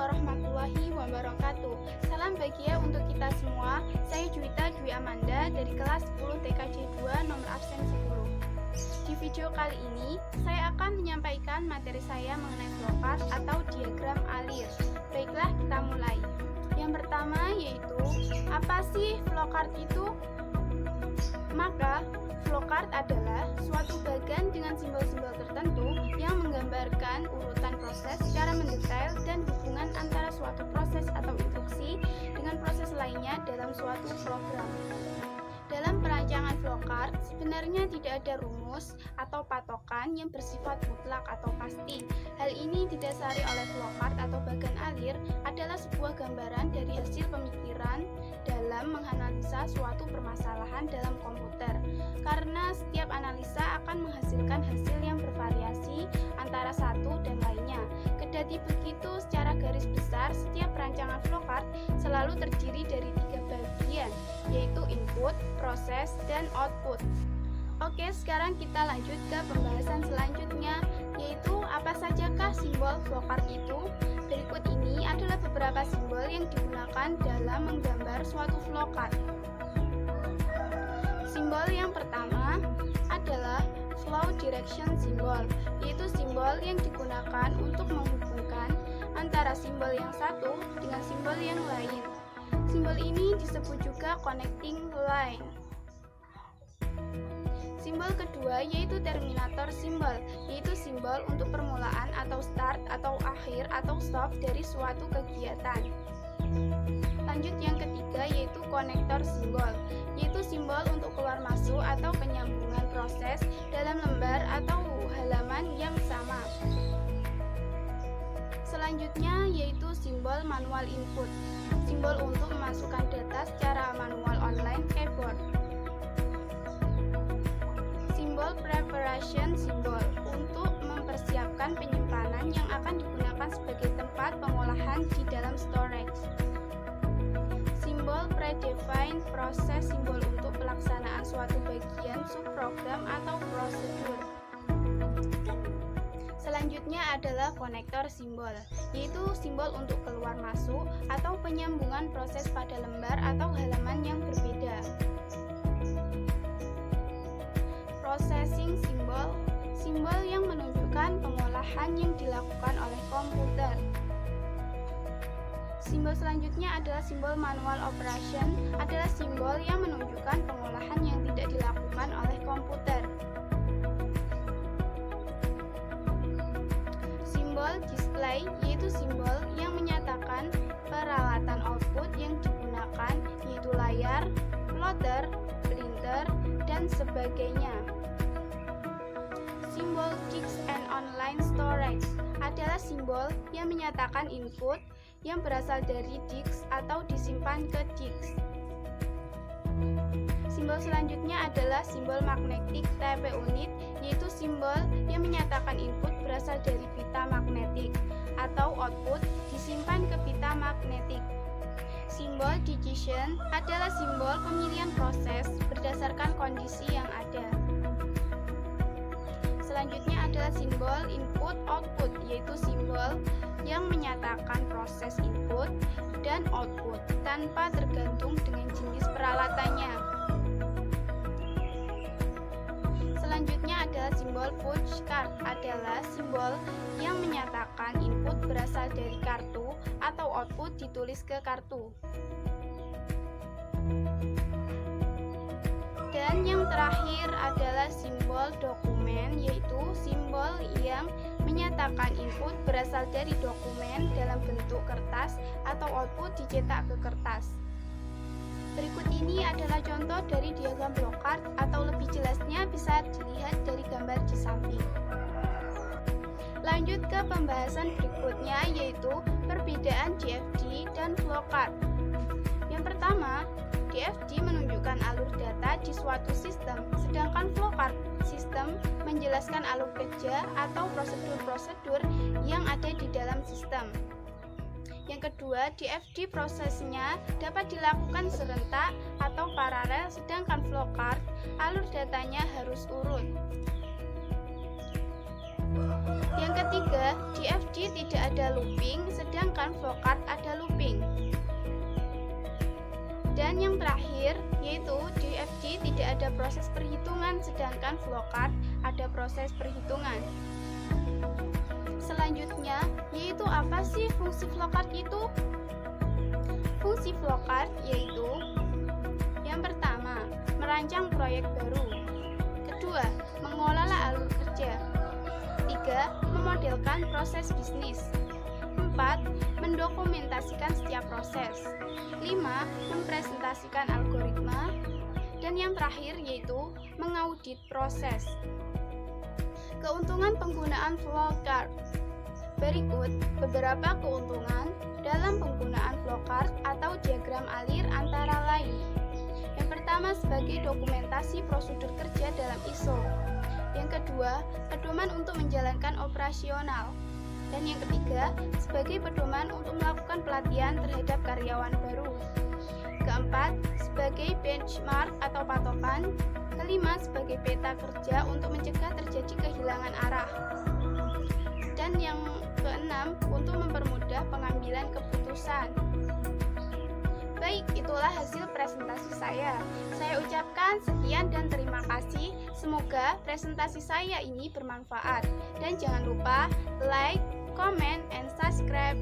warahmatullahi wabarakatuh. Salam bahagia untuk kita semua. Saya Juwita Dwi Amanda dari kelas 10 TKJ 2 nomor absen 10. Di video kali ini, saya akan menyampaikan materi saya mengenai flowchart atau diagram alir. Baiklah, kita mulai. Yang pertama yaitu, apa sih flowchart itu? Maka, flowchart adalah suatu bagan dengan simbol-simbol tertentu yang menggambarkan urutan proses secara mendetail dan hubungan antara suatu proses atau instruksi dengan proses lainnya dalam suatu program. Dalam perancangan flowchart, sebenarnya tidak ada rumus atau patokan yang bersifat mutlak atau pasti. Hal ini didasari oleh flowchart atau bagan alir adalah sebuah gambaran dari hasil pemikiran dalam menganalisa suatu permasalahan dalam komputer. Karena setiap analisa akan menghasilkan hasil yang bervariasi antara satu dan lainnya. Kendati begitu, secara garis besar, setiap rancangan flowchart selalu terdiri dari 3 bagian, yaitu input, proses, dan output. Oke, sekarang kita lanjut ke pembahasan selanjutnya, yaitu apa sajakah simbol flowchart itu? Berikut ini adalah beberapa simbol yang digunakan dalam menggambar suatu flowchart. Simbol yang pertama adalah flow direction symbol, yaitu simbol yang digunakan untuk menghubungkan antara simbol yang satu dengan simbol yang lain. Simbol ini disebut juga connecting line. Simbol kedua yaitu terminator symbol, yaitu simbol untuk permulaan atau start atau akhir atau stop dari suatu kegiatan. Lanjut yang ketiga yaitu konektor simbol, yaitu simbol untuk keluar masuk atau penyambungan proses dalam lembar atau halaman yang sama. Selanjutnya yaitu simbol manual input, simbol untuk memasukkan data secara manual online keyboard. Simbol preparation symbol untuk mempersiapkan penyimpanan yang akan digunakan sebagai tempat pengolahan di dalam storage. Simbol predefined process simbol untuk pelaksanaan suatu bagian subprogram atau prosedur. Selanjutnya adalah konektor simbol, yaitu simbol untuk keluar masuk atau penyambungan proses pada lembar atau halaman yang berbeda. Processing symbol, simbol yang menunjukkan pengolahan yang dilakukan oleh komputer. Simbol selanjutnya adalah simbol manual operation, adalah simbol yang menunjukkan pengolahan yang tidak dilakukan oleh komputer. Simbol display, yaitu simbol yang menyatakan peralatan output yang digunakan, yaitu layar, plotter, printer, dan sebagainya. Simbol disk and online storage adalah simbol yang menyatakan input yang berasal dari disk atau disimpan ke disk. Simbol selanjutnya adalah simbol magnetic tape unit, yaitu simbol yang menyatakan input berasal dari pita magnetik atau output disimpan ke pita magnetik. Simbol decision adalah simbol pemilihan proses berdasarkan kondisi yang ada. Selanjutnya adalah simbol input output, yaitu simbol yang menyatakan proses input dan output tanpa tergantung dengan jenis peralatannya. Selanjutnya adalah simbol punch card, adalah simbol yang menyatakan input berasal dari kartu atau output ditulis ke kartu. Dan yang terakhir adalah simbol dokumen, yaitu simbol yang menyatakan input berasal dari dokumen dalam bentuk kertas atau output dicetak ke kertas. Berikut ini adalah contoh dari diagram flowchart, atau lebih jelasnya bisa dilihat dari gambar di samping. Lanjut ke pembahasan berikutnya, yaitu perbedaan DFD dan flowchart. Yang pertama, DFD menunjukkan alur data di suatu sistem, sedangkan flowchart sistem menjelaskan alur kerja atau prosedur-prosedur yang ada di dalam sistem. Yang kedua, DFD prosesnya dapat dilakukan serentak atau paralel, sedangkan flowchart alur datanya harus urut. Yang ketiga, di FG tidak ada looping, sedangkan flowchart ada looping. Dan yang terakhir, yaitu di FG tidak ada proses perhitungan, sedangkan flowchart ada proses perhitungan. Selanjutnya, yaitu apa sih fungsi flowchart itu? Fungsi flowchart yaitu yang pertama, merancang proyek baru. Kedua, mengelola alur kerja. 3. Memodelkan proses bisnis. 4. Mendokumentasikan setiap proses. 5. Mempresentasikan algoritma. Dan yang terakhir yaitu mengaudit proses. Keuntungan penggunaan flowchart. Berikut beberapa keuntungan dalam penggunaan flowchart atau diagram alir antara lain. Yang pertama, sebagai dokumentasi prosedur kerja dalam ISO. Yang kedua, pedoman untuk menjalankan operasional. Dan yang ketiga, sebagai pedoman untuk melakukan pelatihan terhadap karyawan baru. Keempat, sebagai benchmark atau patokan. Kelima, sebagai peta kerja untuk mencegah terjadi kehilangan arah. Dan yang keenam, untuk mempermudah pengambilan keputusan. Baik, itulah hasil presentasi saya. Saya ucapkan sekian dan terima kasih. Semoga presentasi saya ini bermanfaat. Dan jangan lupa like, comment, and subscribe.